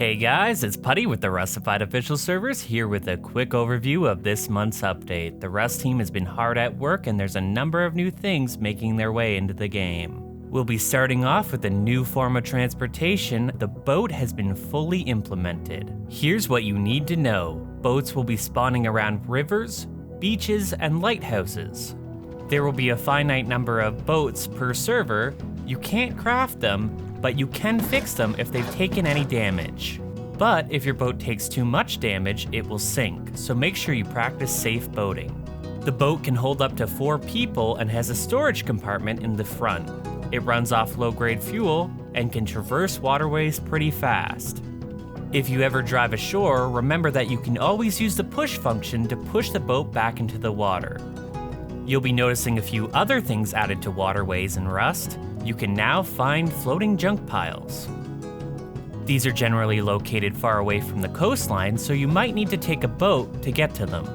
Hey guys, it's Putty with the Rustafied official servers here with a quick overview of this month's update. The Rust team has been hard at work and there's a number of new things making their way into the game. We'll be starting off with a new form of transportation. The boat has been fully implemented. Here's what you need to know. Boats will be spawning around rivers, beaches, and lighthouses. There will be a finite number of boats per server. You can't craft them, but you can fix them if they've taken any damage. But if your boat takes too much damage, it will sink, so make sure you practice safe boating. The boat can hold up to 4 people and has a storage compartment in the front. It runs off low-grade fuel and can traverse waterways pretty fast. If you ever drive ashore, remember that you can always use the push function to push the boat back into the water. You'll be noticing a few other things added to waterways in Rust. You can now find floating junk piles. These are generally located far away from the coastline, so you might need to take a boat to get to them.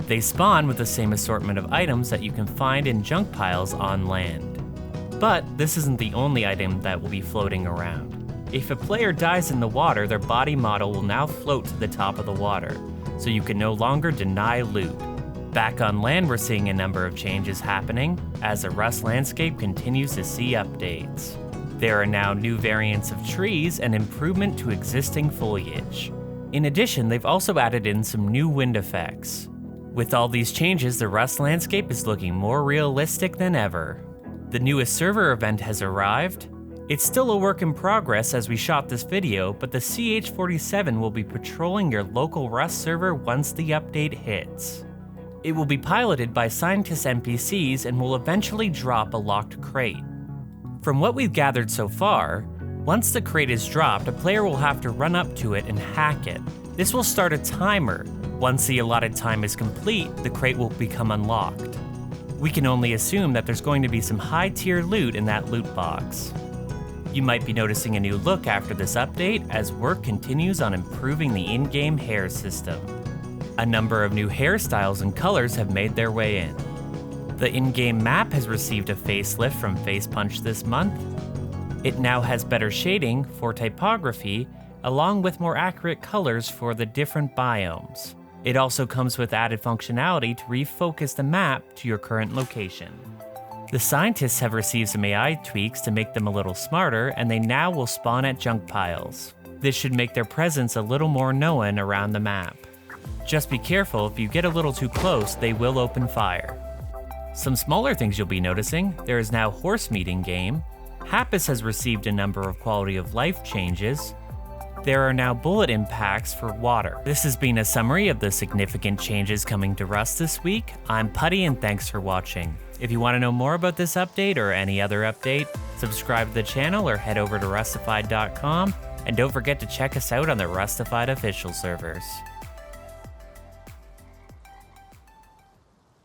They spawn with the same assortment of items that you can find in junk piles on land. But this isn't the only item that will be floating around. If a player dies in the water, their body model will now float to the top of the water, so you can no longer deny loot. Back on land, we're seeing a number of changes happening as the Rust landscape continues to see updates. There are now new variants of trees and improvement to existing foliage. In addition, they've also added in some new wind effects. With all these changes, the Rust landscape is looking more realistic than ever. The newest server event has arrived. It's still a work in progress as we shot this video, but the CH-47 will be patrolling your local Rust server once the update hits. It will be piloted by scientist NPCs and will eventually drop a locked crate. From what we've gathered so far, once the crate is dropped, a player will have to run up to it and hack it. This will start a timer. Once the allotted time is complete, the crate will become unlocked. We can only assume that there's going to be some high-tier loot in that loot box. You might be noticing a new look after this update as work continues on improving the in-game hair system. A number of new hairstyles and colors have made their way in. The in-game map has received a facelift from Facepunch this month. It now has better shading for typography, along with more accurate colors for the different biomes. It also comes with added functionality to refocus the map to your current location. The scientists have received some AI tweaks to make them a little smarter, and they now will spawn at junk piles. This should make their presence a little more known around the map. Just be careful, if you get a little too close, they will open fire. Some smaller things you'll be noticing: there is now horse meat in game. Happus has received a number of quality of life changes. There are now bullet impacts for water. This has been a summary of the significant changes coming to Rust this week. I'm Putty and thanks for watching. If you want to know more about this update or any other update, subscribe to the channel or head over to rustafied.com, and don't forget to check us out on the Rustafied official servers.